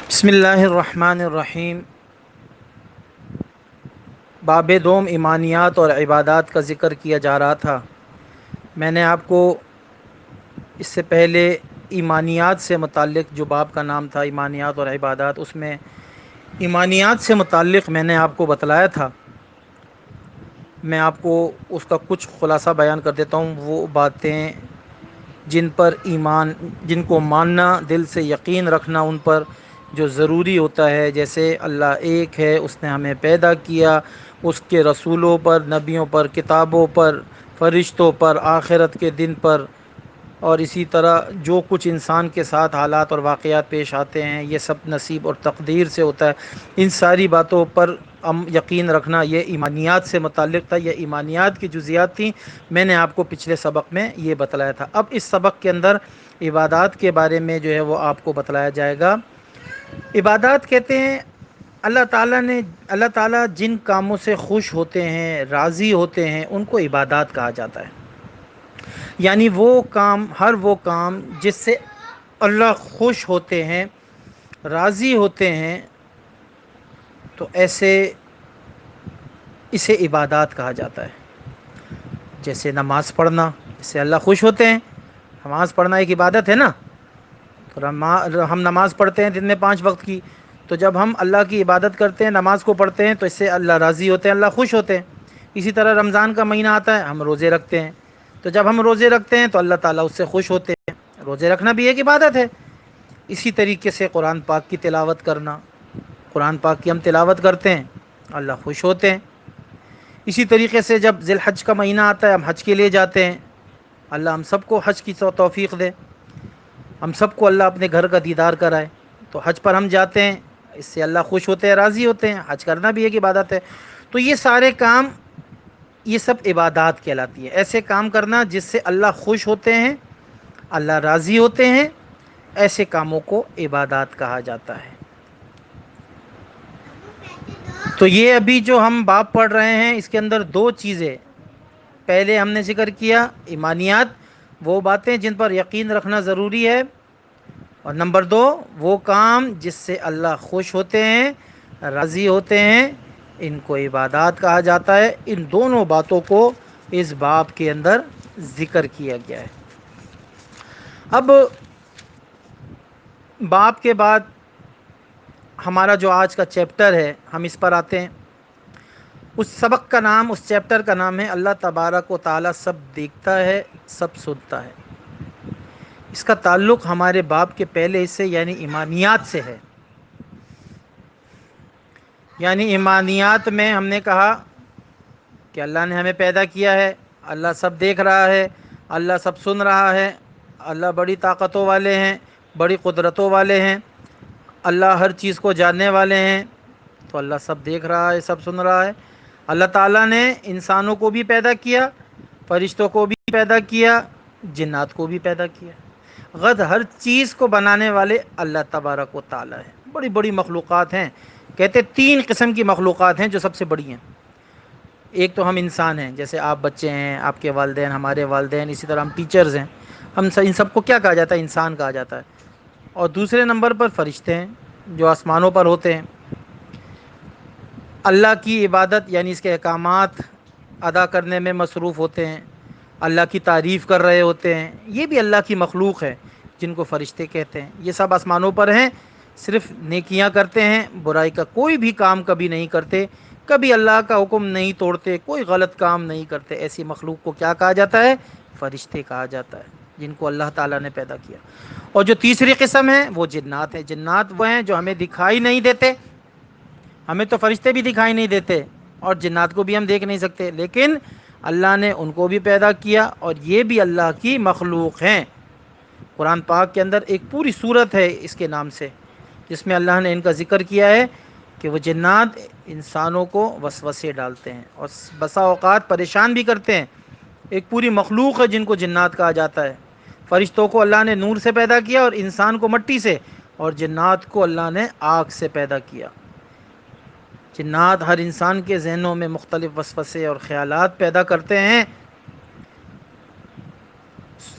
بسم اللہ الرحمن الرحیم۔ باب دوم ایمانیات اور عبادات کا ذکر کیا جا رہا تھا۔ میں نے آپ کو اس سے پہلے ایمانیات سے متعلق جو باب کا نام تھا ایمانیات اور عبادات، اس میں ایمانیات سے متعلق میں نے آپ کو بتلایا تھا۔ میں آپ کو اس کا کچھ خلاصہ بیان کر دیتا ہوں۔ وہ باتیں جن کو ماننا، دل سے یقین رکھنا ان پر جو ضروری ہوتا ہے، جیسے اللہ ایک ہے، اس نے ہمیں پیدا کیا، اس کے رسولوں پر، نبیوں پر، کتابوں پر، فرشتوں پر، آخرت کے دن پر، اور اسی طرح جو کچھ انسان کے ساتھ حالات اور واقعات پیش آتے ہیں یہ سب نصیب اور تقدیر سے ہوتا ہے۔ ان ساری باتوں پر ہم یقین رکھنا، یہ ایمانیات سے متعلق تھا، یہ ایمانیات کی جزیات تھیں۔ میں نے آپ کو پچھلے سبق میں یہ بتلایا تھا۔ اب اس سبق کے اندر عبادات کے بارے میں جو ہے وہ آپ کو بتلایا جائے گا۔ عبادات کہتے ہیں اللہ تعالیٰ جن کاموں سے خوش ہوتے ہیں، راضی ہوتے ہیں، ان کو عبادات کہا جاتا ہے۔ یعنی ہر وہ کام جس سے اللہ خوش ہوتے ہیں، راضی ہوتے ہیں، تو اسے عبادات کہا جاتا ہے۔ جیسے نماز پڑھنا، اس سے اللہ خوش ہوتے ہیں۔ نماز پڑھنا ایک عبادت ہے نا۔ تو ہم نماز پڑھتے ہیں دن میں 5 وقت کی، تو جب ہم اللہ کی عبادت کرتے ہیں، نماز کو پڑھتے ہیں، تو اس سے اللہ راضی ہوتے ہیں، اللہ خوش ہوتے ہیں۔ اسی طرح رمضان کا مہینہ آتا ہے، ہم روزے رکھتے ہیں، تو جب ہم روزے رکھتے ہیں تو اللہ تعالیٰ اس سے خوش ہوتے ہیں۔ روزے رکھنا بھی ایک عبادت ہے۔ اسی طریقے سے قرآن پاک کی تلاوت کرنا، قرآن پاک کی ہم تلاوت کرتے ہیں، اللہ خوش ہوتے ہیں۔ اسی طریقے سے جب ذی الحج کا مہینہ آتا ہے، ہم حج کے لیے جاتے ہیں، اللہ ہم سب کو حج کی توفیق دے، ہم سب کو اللہ اپنے گھر کا دیدار کرائے، تو حج پر ہم جاتے ہیں، اس سے اللہ خوش ہوتے ہیں، راضی ہوتے ہیں۔ حج کرنا بھی ایک عبادت ہے۔ تو یہ سارے کام، یہ سب عبادات کہلاتی ہے۔ ایسے کام کرنا جس سے اللہ خوش ہوتے ہیں، اللہ راضی ہوتے ہیں، ایسے کاموں کو عبادات کہا جاتا ہے۔ تو یہ ابھی جو ہم باب پڑھ رہے ہیں، اس کے اندر 2 چیزیں پہلے ہم نے ذکر کیا۔ ایمانیات، وہ باتیں جن پر یقین رکھنا ضروری ہے، اور نمبر 2، وہ کام جس سے اللہ خوش ہوتے ہیں، راضی ہوتے ہیں، ان کو عبادات کہا جاتا ہے۔ ان دونوں باتوں کو اس باب کے اندر ذکر کیا گیا ہے۔ اب باب کے بعد ہمارا جو آج کا چیپٹر ہے، ہم اس پر آتے ہیں۔ اس سبق کا نام، اس چیپٹر کا نام ہے اللہ تبارک و تعالی سب دیکھتا ہے، سب سنتا ہے۔ اس کا تعلق ہمارے باب کے پہلے حصے یعنی ایمانیات سے ہے۔ یعنی ایمانیات میں ہم نے کہا کہ اللہ نے ہمیں پیدا کیا ہے، اللہ سب دیکھ رہا ہے، اللہ سب سن رہا ہے، اللہ بڑی طاقتوں والے ہیں، بڑی قدرتوں والے ہیں، اللہ ہر چیز کو جاننے والے ہیں۔ تو اللہ سب دیکھ رہا ہے، سب سن رہا ہے۔ اللہ تعالیٰ نے انسانوں کو بھی پیدا کیا، فرشتوں کو بھی پیدا کیا، جنات کو بھی پیدا کیا۔ ہر چیز کو بنانے والے اللہ تبارک و تعالیٰ ہیں۔ بڑی بڑی مخلوقات ہیں۔ کہتے 3 قسم کی مخلوقات ہیں جو سب سے بڑی ہیں۔ ایک تو ہم انسان ہیں، جیسے آپ بچے ہیں، آپ کے والدین، ہمارے والدین، اسی طرح ہم ٹیچرز ہیں، ان سب کو کیا کہا جاتا ہے؟ انسان کہا جاتا ہے۔ اور دوسرے نمبر پر فرشتے ہیں جو آسمانوں پر ہوتے ہیں، اللہ کی عبادت یعنی اس کے احکامات ادا کرنے میں مصروف ہوتے ہیں، اللہ کی تعریف کر رہے ہوتے ہیں۔ یہ بھی اللہ کی مخلوق ہے جن کو فرشتے کہتے ہیں۔ یہ سب آسمانوں پر ہیں، صرف نیکیاں کرتے ہیں، برائی کا کوئی بھی کام کبھی نہیں کرتے، کبھی اللہ کا حکم نہیں توڑتے، کوئی غلط کام نہیں کرتے۔ ایسی مخلوق کو کیا کہا جاتا ہے؟ فرشتے کہا جاتا ہے، جن کو اللہ تعالیٰ نے پیدا کیا۔ اور جو تیسری قسم ہے وہ جنات ہیں۔ جنات وہ ہیں جو ہمیں دکھائی نہیں دیتے، ہمیں تو فرشتے بھی دکھائی نہیں دیتے اور جنات کو بھی ہم دیکھ نہیں سکتے، لیکن اللہ نے ان کو بھی پیدا کیا اور یہ بھی اللہ کی مخلوق ہیں۔ قرآن پاک کے اندر ایک پوری سورت ہے اس کے نام سے، جس میں اللہ نے ان کا ذکر کیا ہے کہ وہ جنات انسانوں کو وسوسے ڈالتے ہیں اور بسا اوقات پریشان بھی کرتے ہیں۔ ایک پوری مخلوق ہے جن کو جنات کہا جاتا ہے۔ فرشتوں کو اللہ نے نور سے پیدا کیا اور انسان کو مٹی سے، اور جنات کو اللہ نے آگ سے پیدا کیا۔ جنات ہر انسان کے ذہنوں میں مختلف وسوسے اور خیالات پیدا کرتے ہیں۔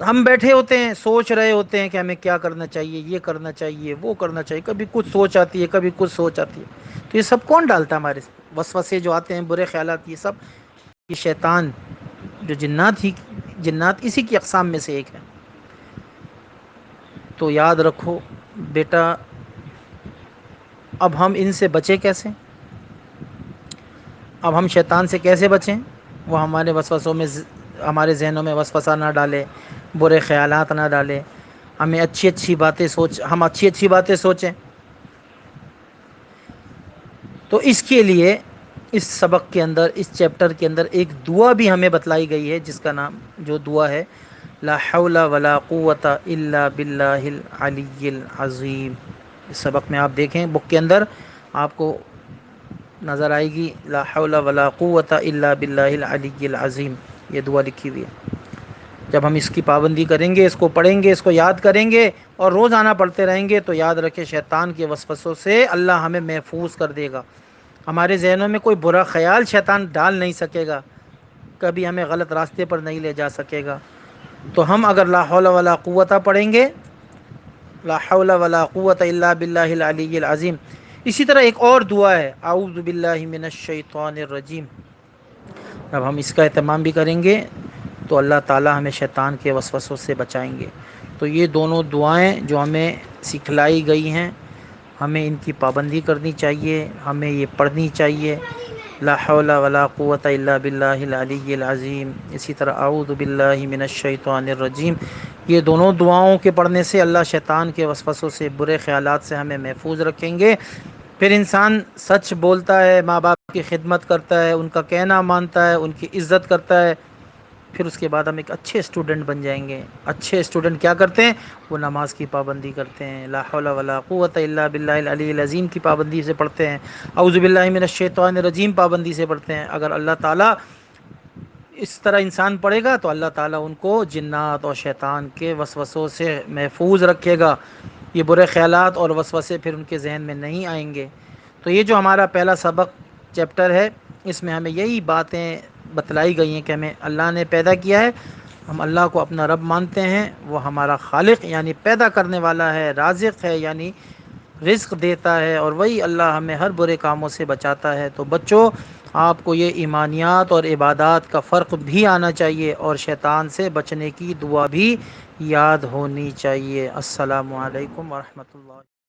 ہم بیٹھے ہوتے ہیں سوچ رہے ہوتے ہیں کہ ہمیں کیا کرنا چاہیے، یہ کرنا چاہیے، وہ کرنا چاہیے، کبھی کچھ سوچ آتی ہے، کبھی کچھ سوچ آتی ہے، تو یہ سب کون ڈالتا ہے ہمارے وسوسے جو آتے ہیں، برے خیالات، یہ سب یہ شیطان جو جنات اسی کی اقسام میں سے ایک ہے۔ تو یاد رکھو بیٹا، اب ہم ان سے بچیں کیسے؟ اب ہم شیطان سے کیسے بچیں؟ وہ ہمارے وسوسوں میں، ہمارے ذہنوں میں وسوسہ نہ ڈالے، برے خیالات نہ ڈالے، ہم اچھی اچھی باتیں سوچیں۔ تو اس کے لیے اس سبق کے اندر، اس چیپٹر کے اندر ایک دعا بھی ہمیں بتلائی گئی ہے، جس کا نام، جو دعا ہے، لا حول ولا قوت الا باللہ العلی العظیم۔ اس سبق میں آپ دیکھیں بک کے اندر آپ کو نظر آئے گی، لا حول ولا قوت الا باللہ العلی العظیم، یہ دعا لکھی ہوئی ہے۔ جب ہم اس کی پابندی کریں گے، اس کو پڑھیں گے، اس کو یاد کریں گے اور روزانہ پڑھتے رہیں گے، تو یاد رکھیں شیطان کے وسوسوں سے اللہ ہمیں محفوظ کر دے گا۔ ہمارے ذہنوں میں کوئی برا خیال شیطان ڈال نہیں سکے گا، کبھی ہمیں غلط راستے پر نہیں لے جا سکے گا۔ تو ہم اگر لا حول ولا قوت پڑھیں گے، لا حول ولا قوت الا باللہ العلی العظیم۔ اسی طرح ایک اور دعا ہے، اعوذ باللہ من الشیطان الرجیم۔ اب ہم اس کا اہتمام بھی کریں گے تو اللہ تعالی ہمیں شیطان کے وسوسوں سے بچائیں گے۔ تو یہ دونوں دعائیں جو ہمیں سکھلائی گئی ہیں، ہمیں ان کی پابندی کرنی چاہیے، ہمیں یہ پڑھنی چاہیے، لا حول ولا قوت الا باللہ العلی العظیم، اسی طرح اعوذ باللہ من الشیطان الرجیم۔ یہ دونوں دعاؤں کے پڑھنے سے اللہ شیطان کے وسوسوں سے، برے خیالات سے ہمیں محفوظ رکھیں گے۔ پھر انسان سچ بولتا ہے، ماں باپ کی خدمت کرتا ہے، ان کا کہنا مانتا ہے، ان کی عزت کرتا ہے، پھر اس کے بعد ہم ایک اچھے اسٹوڈنٹ بن جائیں گے۔ اچھے اسٹوڈنٹ کیا کرتے ہیں؟ وہ نماز کی پابندی کرتے ہیں، لا حول ولا قوت الا باللہ العلی العظیم کی پابندی سے پڑھتے ہیں، اعوذ باللہ من الشیطان الرجیم پابندی سے پڑھتے ہیں۔ اگر اللہ تعالیٰ اس طرح انسان پڑھے گا تو اللہ تعالیٰ ان کو جنات اور شیطان کے وسوسوں سے محفوظ رکھے گا، یہ برے خیالات اور وسوسے پھر ان کے ذہن میں نہیں آئیں گے۔ تو یہ جو ہمارا پہلا سبق چیپٹر ہے، اس میں ہمیں یہی باتیں بتلائی گئی ہیں کہ ہمیں اللہ نے پیدا کیا ہے، ہم اللہ کو اپنا رب مانتے ہیں، وہ ہمارا خالق یعنی پیدا کرنے والا ہے، رازق ہے یعنی رزق دیتا ہے، اور وہی اللہ ہمیں ہر برے کاموں سے بچاتا ہے۔ تو بچوں، آپ کو یہ ایمانیات اور عبادات کا فرق بھی آنا چاہیے، اور شیطان سے بچنے کی دعا بھی یاد ہونی چاہیے۔ السلام علیکم ورحمۃ اللہ۔